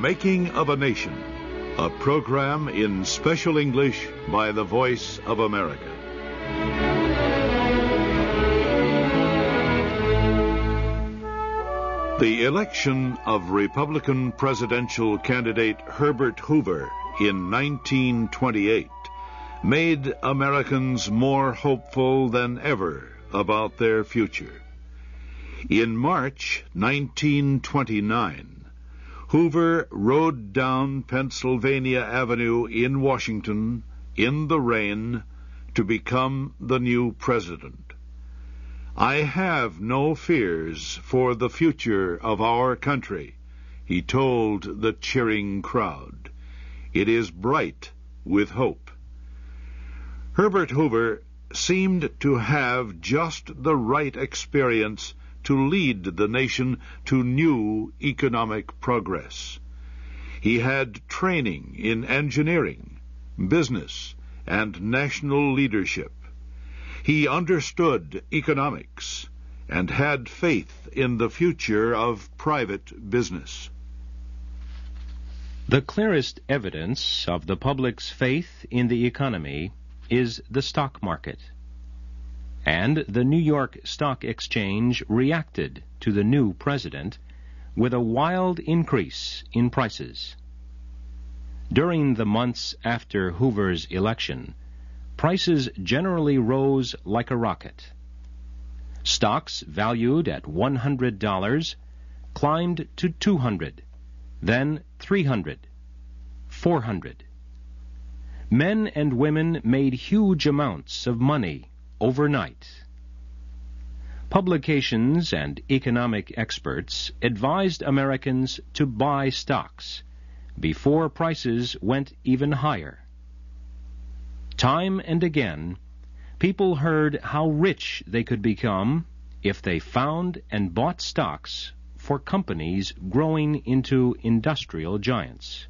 Making of a Nation, a program in special English by the Voice of America. The election of Republican presidential candidate Herbert Hoover in 1928 made Americans more hopeful than ever about their future. In March 1929, Hoover rode down Pennsylvania Avenue in Washington in the rain to become the new president. "I have no fears for the future of our country," he told the cheering crowd. "It is bright with hope." Herbert Hoover seemed to have just the right experience to lead the nation to new economic progress. He had training in engineering, business, and national leadership. He understood economics and had faith in the future of private business. The clearest evidence of the public's faith in the economy is the stock market. And the New York Stock Exchange reacted to the new president with a wild increase in prices. During the months after Hoover's election, prices generally rose like a rocket. Stocks valued at $100 climbed to $200, then $300, $400. Men and women made huge amounts of money overnight. Publications and economic experts advised Americans to buy stocks before prices went even higher. Time and again, people heard how rich they could become if they found and bought stocks for companies growing into industrial giants.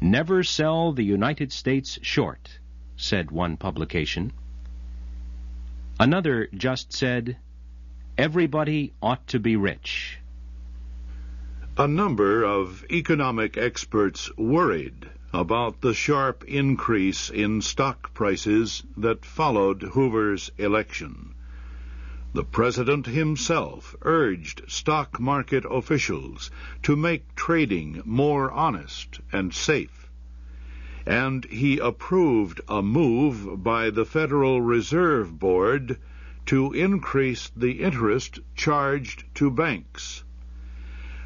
"Never sell the United States short," said one publication. Another just said, "Everybody ought to be rich." A number of economic experts worried about the sharp increase in stock prices that followed Hoover's election. The president himself urged stock market officials to make trading more honest and safe. And he approved a move by the Federal Reserve Board to increase the interest charged to banks.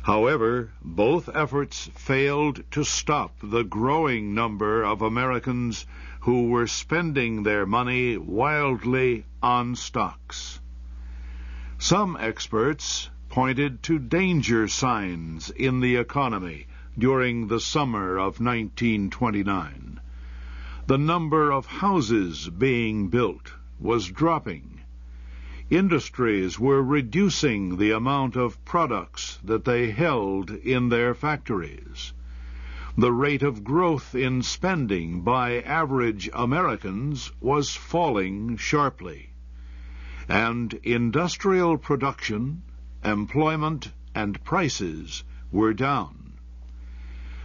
However, both efforts failed to stop the growing number of Americans who were spending their money wildly on stocks. Some experts pointed to danger signs in the economy during the summer of 1929. The number of houses being built was dropping. Industries were reducing the amount of products that they held in their factories. The rate of growth in spending by average Americans was falling sharply. And industrial production, employment, and prices were down.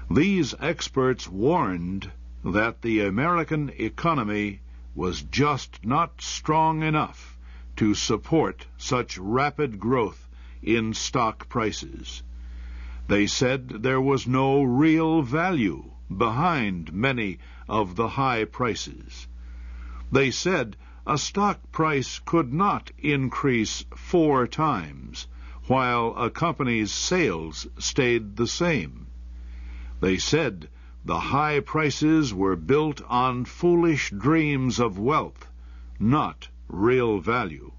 These experts warned that the American economy was just not strong enough to support such rapid growth in stock prices. They said there was no real value behind many of the high prices. They said a stock price could not increase 4 times while a company's sales stayed the same. They said the high prices were built on foolish dreams of wealth, not real value.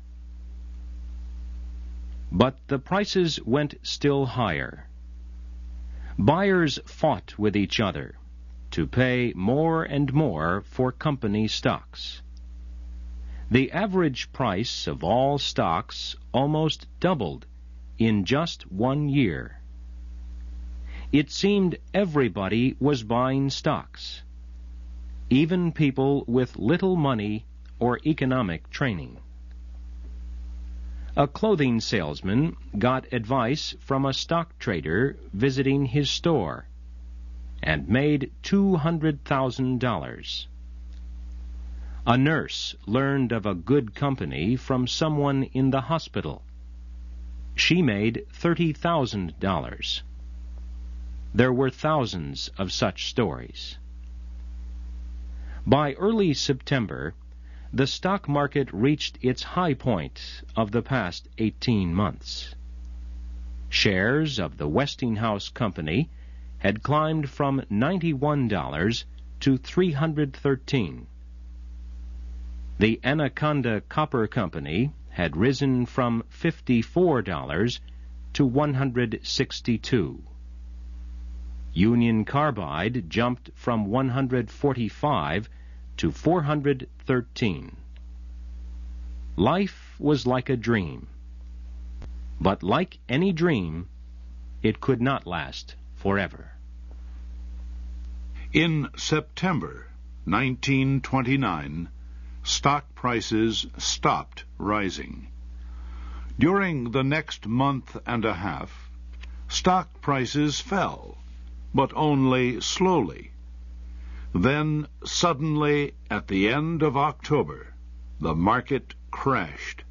But the prices went still higher. Buyers fought with each other to pay more and more for company stocks. The average price of all stocks almost doubled in just 1 year. It seemed everybody was buying stocks, even people with little money or economic training. A clothing salesman got advice from a stock trader visiting his store and made $200,000. A nurse learned of a good company from someone in the hospital. She made $30,000. There were thousands of such stories. By early September, the stock market reached its high point of the past 18 months. Shares of the Westinghouse Company had climbed from $91 to $313. The Anaconda Copper Company had risen from $54 to $162. Union Carbide jumped from $145 to $413. Life was like a dream. But like any dream, it could not last forever. In September 1929, stock prices stopped rising. During the next month and a half, stock prices fell, but only slowly. Then, suddenly, at the end of October, the market crashed.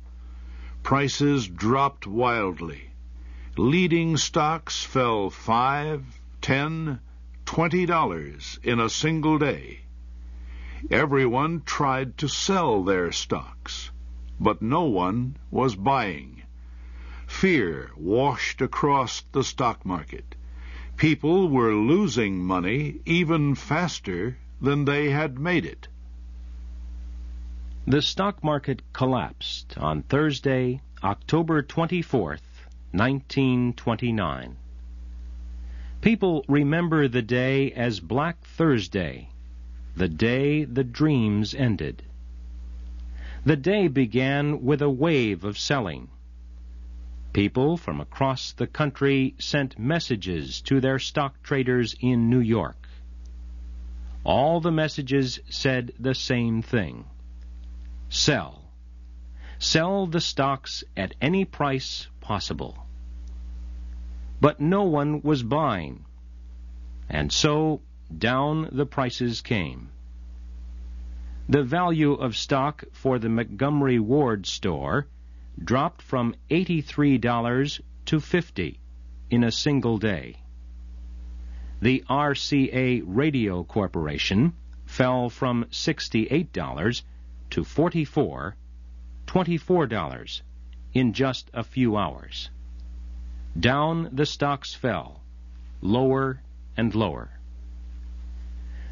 Prices dropped wildly. Leading stocks fell $5, $10, $20 in a single day. Everyone tried to sell their stocks, but no one was buying. Fear washed across the stock market. People were losing money even faster than they had made it. The stock market collapsed on Thursday, October 24th, 1929. People remember the day as Black Thursday, the day the dreams ended. The day began with a wave of selling. People from across the country sent messages to their stock traders in New York. All the messages said the same thing. Sell. Sell the stocks at any price possible. But no one was buying, and so down the prices came. The value of stock for the Montgomery Ward store dropped from $83 to $50 in a single day. The RCA Radio Corporation fell from $68 to $24 in just a few hours. Down the stocks fell, lower and lower.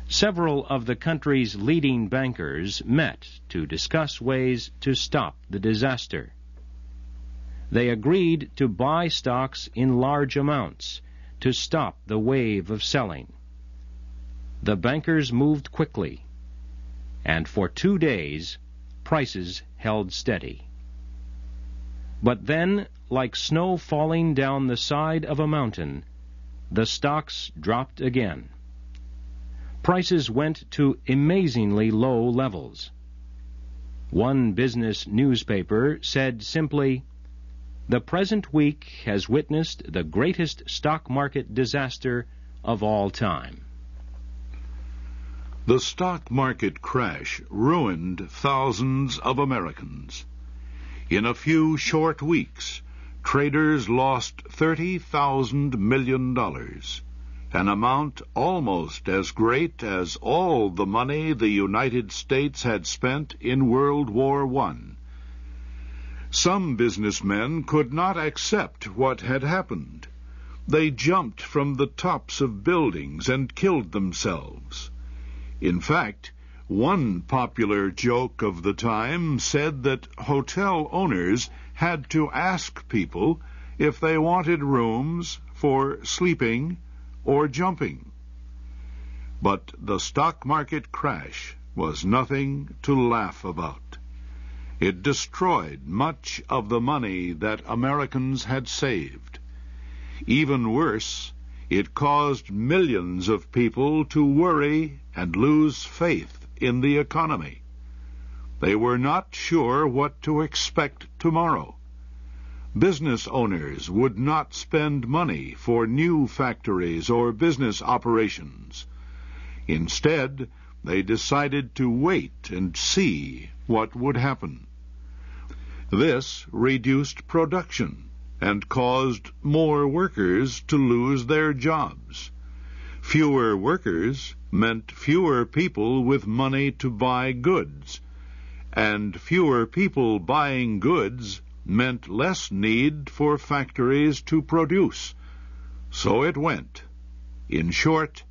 Several of the country's leading bankers met to discuss ways to stop the disaster. They agreed to buy stocks in large amounts to stop the wave of selling. The bankers moved quickly, and for 2 days, prices held steady. But then, like snow falling down the side of a mountain, the stocks dropped again. Prices went to amazingly low levels. One business newspaper said simply, "The present week has witnessed the greatest stock market disaster of all time." The stock market crash ruined thousands of Americans. In a few short weeks, traders lost $30,000 million, an amount almost as great as all the money the United States had spent in World War I. Some businessmen could not accept what had happened. They jumped from the tops of buildings and killed themselves. In fact, one popular joke of the time said that hotel owners had to ask people if they wanted rooms for sleeping or jumping. But the stock market crash was nothing to laugh about. It destroyed much of the money that Americans had saved. Even worse, it caused millions of people to worry and lose faith in the economy. They were not sure what to expect tomorrow. Business owners would not spend money for new factories or business operations. Instead, they decided to wait and see what would happen. This reduced production and caused more workers to lose their jobs. Fewer workers meant fewer people with money to buy goods, and fewer people buying goods meant less need for factories to produce. So it went. In short,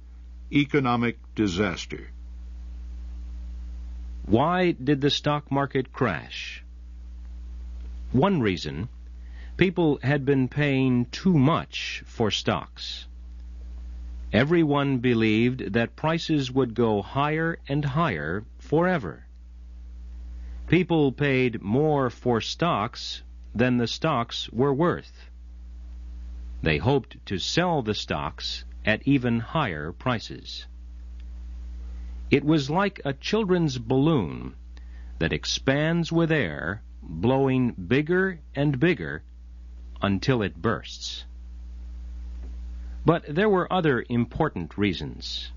economic disaster. Why did the stock market crash? One reason, people had been paying too much for stocks. Everyone believed that prices would go higher and higher forever. People paid more for stocks than the stocks were worth. They hoped to sell the stocks at even higher prices. It was like a children's balloon that expands with air, blowing bigger and bigger until it bursts. But there were other important reasons.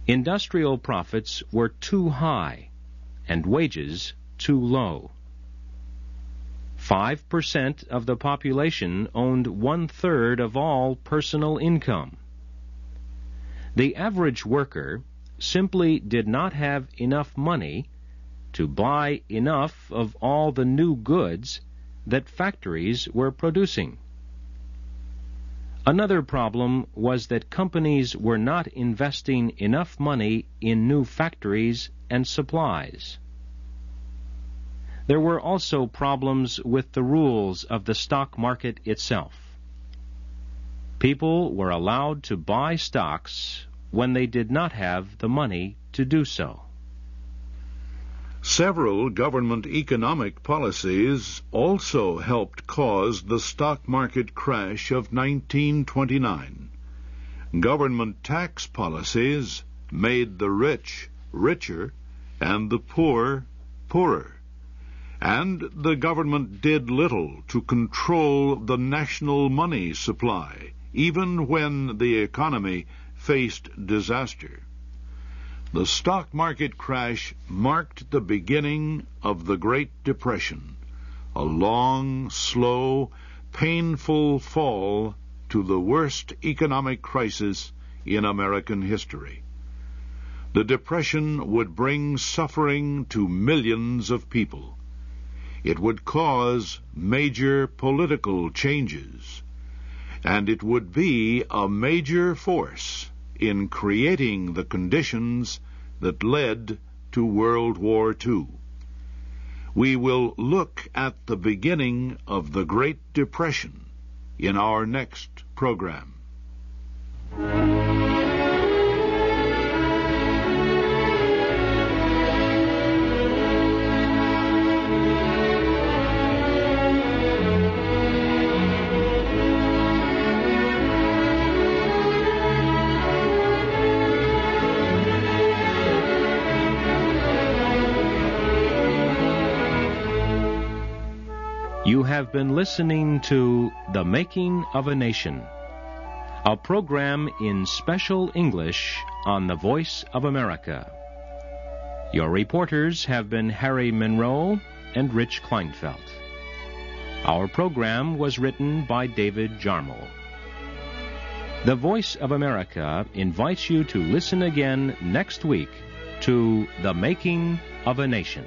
Industrial profits were too high and wages too low. 5% of the population owned 1/3 of all personal income. The average worker simply did not have enough money to buy enough of all the new goods that factories were producing. Another problem was that companies were not investing enough money in new factories and supplies. There were also problems with the rules of the stock market itself. People were allowed to buy stocks when they did not have the money to do so. Several government economic policies also helped cause the stock market crash of 1929. Government tax policies made the rich richer and the poor poorer. And the government did little to control the national money supply, even when the economy faced disaster. The stock market crash marked the beginning of the Great Depression, a long, slow, painful fall to the worst economic crisis in American history. The Depression would bring suffering to millions of people. It would cause major political changes, and it would be a major force in creating the conditions that led to World War II. We will look at the beginning of the Great Depression in our next program. You have been listening to The Making of a Nation, a program in special English on the Voice of America. Your reporters have been Harry Monroe and Rich Kleinfeld. Our program was written by David Jarmel. The Voice of America invites you to listen again next week to The Making of a Nation.